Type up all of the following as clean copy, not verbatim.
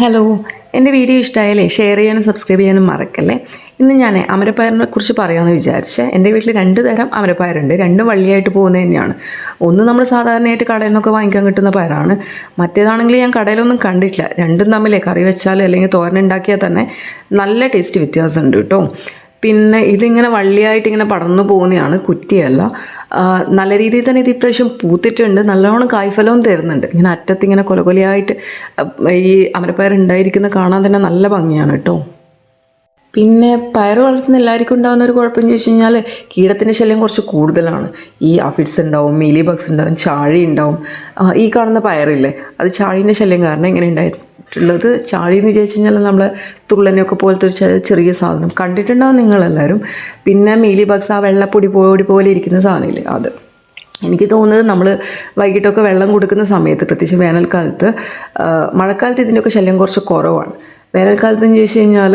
Hello, എൻ്റെ video ഇഷ്ടമായാലേ share ചെയ്യാനും subscribe ചെയ്യാനും മറക്കല്ലേ. ഇന്ന് ഞാൻ അമരപ്പയറിനെ കുറിച്ച് പറയാമെന്ന് വിചാരിച്ചേ. എൻ്റെ വീട്ടിൽ 2 തരം അമരപ്പയറുണ്ട്. 2 വള്ളിയായിട്ട് പോകുന്നത് തന്നെയാണ്. ഒന്ന് നമ്മൾ സാധാരണയായിട്ട് കടയിൽ നിന്നൊക്കെ വാങ്ങിക്കാൻ കിട്ടുന്ന പയറാണ്. മറ്റേതാണെങ്കിൽ ഞാൻ കടയിലൊന്നും കണ്ടിട്ടില്ല. രണ്ടും തമ്മിലേ കറി വെച്ചാൽ അല്ലെങ്കിൽ തോരൻ ഉണ്ടാക്കിയാൽ തന്നെ നല്ല ടേസ്റ്റ് വ്യത്യാസമുണ്ട് കേട്ടോ. പിന്നെ ഇതിങ്ങനെ വള്ളിയായിട്ട് ഇങ്ങനെ പടർന്നു പോകുന്നതാണ്, കുറ്റിയല്ല. നല്ല രീതിയിൽ തന്നെ ഇത് ഇപ്രാവശ്യം പൂത്തിട്ടുണ്ട്. നല്ലോണം കായ്ഫലവും തരുന്നുണ്ട്. ഇങ്ങനെ അറ്റത്തിങ്ങനെ കൊലകൊലയായിട്ട് ഈ അമരപ്പയർ ഉണ്ടായിരിക്കുന്ന കാണാൻ തന്നെ നല്ല ഭംഗിയാണ് കേട്ടോ. പിന്നെ പയർ വളർത്തുന്ന എല്ലാവർക്കും ഉണ്ടാകുന്ന ഒരു കുഴപ്പം ചോദിച്ചു കഴിഞ്ഞാൽ കീടത്തിൻ്റെ ശല്യം കുറച്ച് കൂടുതലാണ്. ഈ അഫിഡ്സ് ഉണ്ടാവും, മീലി ബഗ്സ് ഉണ്ടാവും, ചാഴി ഉണ്ടാവും. ഈ കാണുന്ന പയറില്ലേ, അത് ചാഴീൻ്റെ ശല്യം കാരണം ഇങ്ങനെ ഉണ്ടായിട്ടുള്ളത്. ചാഴി എന്ന് വിചാരിച്ചു കഴിഞ്ഞാൽ നമ്മൾ തുള്ളനെയൊക്കെ പോലത്തെ ഒരു ചെറിയ സാധനം കണ്ടിട്ടുണ്ടാവും നിങ്ങളെല്ലാവരും. പിന്നെ മീലി ബഗ്സ്, ആ വെള്ളപ്പൊടി പോലെ ഇരിക്കുന്ന സാധനമില്ലേ, അത് എനിക്ക് തോന്നുന്നത് നമ്മൾ വൈകിട്ടൊക്കെ വെള്ളം കൊടുക്കുന്ന സമയത്ത്, പ്രത്യേകിച്ച് വേനൽക്കാലത്ത്. മഴക്കാലത്ത് ഇതിൻ്റെയൊക്കെ ശല്യം കുറച്ച് കുറവാണ്. വേനൽക്കാലത്ത് എന്ന് ചോദിച്ചു കഴിഞ്ഞാൽ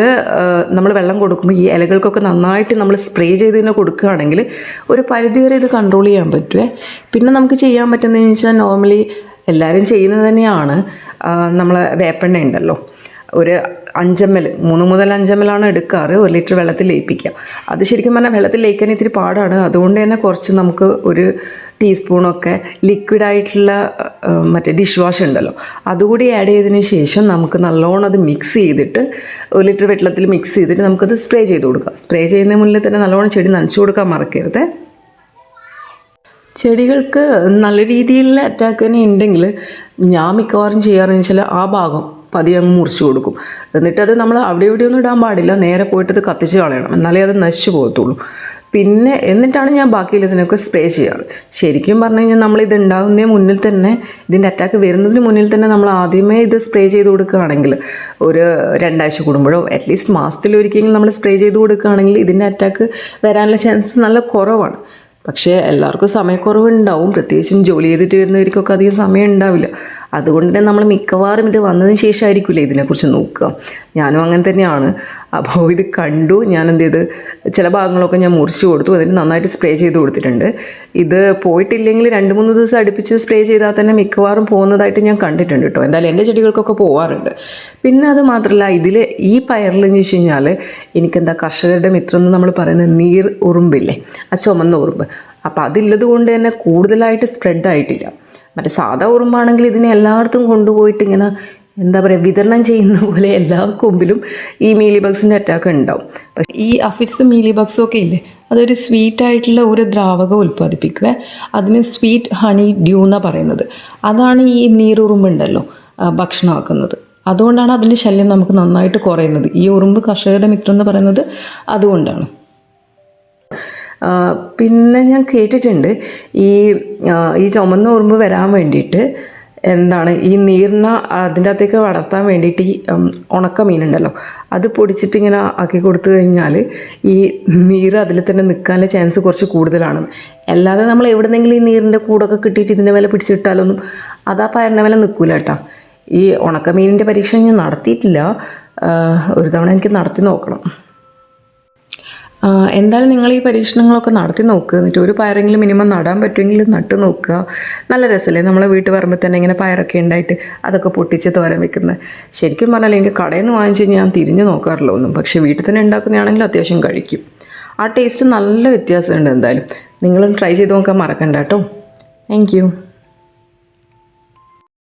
നമ്മൾ വെള്ളം കൊടുക്കുമ്പോൾ ഈ ഇലകൾക്കൊക്കെ നന്നായിട്ട് നമ്മൾ സ്പ്രേ ചെയ്ത് തന്നെ കൊടുക്കുകയാണെങ്കിൽ ഒരു പരിധിവരെ ഇത് കൺട്രോൾ ചെയ്യാൻ പറ്റുമേ. പിന്നെ നമുക്ക് ചെയ്യാൻ പറ്റുന്നതെന്ന് വെച്ചാൽ നോർമലി എല്ലാവരും ചെയ്യുന്നത് തന്നെയാണ്. നമ്മൾ വേപ്പെണ്ണ ഉണ്ടല്ലോ, ഒരു 5 ml 3 മുതൽ 5 ml ആണ് എടുക്കാറ്. 1 ലിറ്റർ വെള്ളത്തിൽ ലയിപ്പിക്കുക. അത് ശരിക്കും പറഞ്ഞാൽ വെള്ളത്തിൽ ലയിക്കാൻ ഇത്തിരി പാടാണ്. അതുകൊണ്ട് തന്നെ കുറച്ച് നമുക്ക് ഒരു ടീസ്പൂണൊക്കെ ലിക്വിഡായിട്ടുള്ള മറ്റേ ഡിഷ് വാഷ് ഉണ്ടല്ലോ, അതുകൂടി ആഡ് ചെയ്തതിന് ശേഷം നമുക്ക് നല്ലോണം അത് മിക്സ് ചെയ്തിട്ട് 1 ലിറ്റർ വെള്ളത്തിൽ മിക്സ് ചെയ്തിട്ട് നമുക്കത് സ്പ്രേ ചെയ്ത് കൊടുക്കാം. സ്പ്രേ ചെയ്യുന്നതിന് മുന്നിൽ തന്നെ നല്ലോണം ചെടി നനച്ചു കൊടുക്കാൻ മറക്കരുത്. ചെടികൾക്ക് നല്ല രീതിയിലുള്ള അറ്റാക്ക് തന്നെ ഉണ്ടെങ്കിൽ ഞാൻ മിക്കവാറും ചെയ്യാറെന്ന് വെച്ചാൽ ആ ഭാഗം പതിയെ അങ്ങ് മുറിച്ച് കൊടുക്കും. എന്നിട്ടത് നമ്മൾ അവിടെ ഇവിടെയൊന്നും ഇടാൻ പാടില്ല, നേരെ പോയിട്ടത് കത്തിച്ച് കളയണം, എന്നാലേ അത് നശിച്ചു പോകത്തുള്ളൂ. പിന്നെ എന്നിട്ടാണ് ഞാൻ ബാക്കിയുള്ളതിനൊക്കെ സ്പ്രേ ചെയ്യാറ്. ശരിക്കും പറഞ്ഞു കഴിഞ്ഞാൽ നമ്മളിത് ഉണ്ടാകുന്നതിന് മുന്നിൽ തന്നെ, ഇതിൻ്റെ അറ്റാക്ക് വരുന്നതിന് മുന്നിൽ തന്നെ നമ്മൾ ആദ്യമേ ഇത് സ്പ്രേ ചെയ്ത് കൊടുക്കുകയാണെങ്കിൽ, ഒരു 2 ആഴ്ച കൂടുമ്പോഴോ അറ്റ്ലീസ്റ്റ് മാസത്തിലൊരിക്കലെങ്കിലും നമ്മൾ സ്പ്രേ ചെയ്ത് കൊടുക്കുകയാണെങ്കിൽ ഇതിൻ്റെ അറ്റാക്ക് വരാനുള്ള ചാൻസ് നല്ല കുറവാണ്. പക്ഷേ എല്ലാവർക്കും സമയക്കുറവുണ്ടാവും. പ്രത്യേകിച്ചും ജോലി ചെയ്തിട്ട് വരുന്നവർക്കൊക്കെ അധികം സമയം ഉണ്ടാവില്ല. അതുകൊണ്ട് തന്നെ നമ്മൾ മിക്കവാറും ഇത് വന്നതിന് ശേഷമായിരിക്കില്ലേ ഇതിനെക്കുറിച്ച് നോക്കുക. ഞാനും അങ്ങനെ തന്നെയാണ്. അപ്പോൾ ഇത് കണ്ടു, ഞാൻ എന്ത് ചെയ്ത് ചില ഭാഗങ്ങളൊക്കെ ഞാൻ മുറിച്ച് കൊടുത്തു. അതിന് നന്നായിട്ട് സ്പ്രേ ചെയ്ത് കൊടുത്തിട്ടുണ്ട്. ഇത് പോയിട്ടില്ലെങ്കിൽ 2-3 ദിവസം അടുപ്പിച്ച് സ്പ്രേ ചെയ്താൽ തന്നെ മിക്കവാറും പോകുന്നതായിട്ട് ഞാൻ കണ്ടിട്ടുണ്ട് കേട്ടോ. എന്തായാലും എൻ്റെ ചെടികൾക്കൊക്കെ പോകാറുണ്ട്. പിന്നെ അത് മാത്രമല്ല, ഇതിൽ ഈ പയറിലെന്ന് വെച്ച് കഴിഞ്ഞാൽ എനിക്കെന്താ കർഷകരുടെ മിത്രം എന്ന് നമ്മൾ പറയുന്നത് നീർ ഉറുമ്പില്ലേ, ആ ചുമന്ന ഉറുമ്പ്. അപ്പോൾ അതില്ലത് കൊണ്ട് തന്നെ കൂടുതലായിട്ട് സ്പ്രെഡ് ആയിട്ടില്ല. മറ്റേ സാധാ ഉറുമ്പാണെങ്കിൽ ഇതിനെ എല്ലായിടത്തും കൊണ്ടുപോയിട്ട് ഇങ്ങനെ എന്താ പറയുക, വിതരണം ചെയ്യുന്ന പോലെ എല്ലാ കൊമ്പിലും ഈ മീലി ബഗ്സിൻ്റെ അറ്റാക്ക് ഉണ്ടാവും. പക്ഷേ ഈ അഫിഡ്സ് മീലി ബഗ്സും ഒക്കെ ഇല്ലേ, അതൊരു സ്വീറ്റായിട്ടുള്ള ഒരു ദ്രാവകം ഉൽപ്പാദിപ്പിക്കുക. അതിന് സ്വീറ്റ് ഹണി ഡ്യൂ എന്നാണ് പറയുന്നത്. അതാണ് ഈ നീരുറുമ്പുണ്ടല്ലോ ഭക്ഷണമാക്കുന്നത്. അതുകൊണ്ടാണ് അതിൻ്റെ ശല്യം നമുക്ക് നന്നായിട്ട് കുറയുന്നത്. ഈ ഉറുമ്പ് കർഷകരുടെ മിത്രം എന്ന് പറയുന്നത് അതുകൊണ്ടാണ്. പിന്നെ ഞാൻ കേട്ടിട്ടുണ്ട് ഈ ചുമന്ന ഉറുമ്പ് വരാൻ വേണ്ടിയിട്ട് എന്താണ് ഈ നീറിന അതിൻ്റെ അകത്തേക്ക് വളർത്താൻ വേണ്ടിയിട്ട് ഈ ഉണക്ക മീനുണ്ടല്ലോ, അത് പൊടിച്ചിട്ട് ഇങ്ങനെ ആക്കി കൊടുത്തു കഴിഞ്ഞാൽ ഈ നീര് അതിൽ തന്നെ നിൽക്കാനുള്ള ചാൻസ് കുറച്ച് കൂടുതലാണ്. അല്ലാതെ നമ്മൾ എവിടെന്നെങ്കിലും ഈ നീരിൻ്റെ കൂടൊക്കെ കിട്ടിയിട്ട് ഇതിൻ്റെ മേലെ പിടിച്ചിട്ടാലൊന്നും അത് ആ പയറിൻ്റെ മേലെ നിൽക്കില്ല കേട്ടോ. ഈ ഉണക്ക മീനിൻ്റെ പരീക്ഷ ഞാൻ നടത്തിയിട്ടില്ല. ഒരു തവണ എനിക്ക് നടത്തി നോക്കണം. എന്തായാലും നിങ്ങൾ ഈ പരീക്ഷണങ്ങളൊക്കെ നടത്തി നോക്കുക. എന്നിട്ട് ഒരു പയറെങ്കിലും മിനിമം നടാൻ പറ്റുമെങ്കിൽ നട്ട് നോക്കുക. നല്ല രസമല്ലേ നമ്മളെ വീട്ടിൽ പറയുമ്പോൾ തന്നെ ഇങ്ങനെ പയറൊക്കെ ഉണ്ടായിട്ട് അതൊക്കെ പൊട്ടിച്ച് തോരൻ വെക്കുന്നത്. ശരിക്കും പറഞ്ഞാൽ എനിക്ക് കടയിൽ നിന്ന് വാങ്ങിച്ച് ഞാൻ തിരിഞ്ഞ് നോക്കാറില്ല ഒന്നും. പക്ഷേ വീട്ടിൽ തന്നെ ഉണ്ടാക്കുന്നതാണെങ്കിൽ അത്യാവശ്യം കഴിക്കും. ആ ടേസ്റ്റ് നല്ല വ്യത്യാസമുണ്ട്. എന്തായാലും നിങ്ങളും ട്രൈ ചെയ്ത് നോക്കാൻ മറക്കണ്ട കേട്ടോ. Thank you.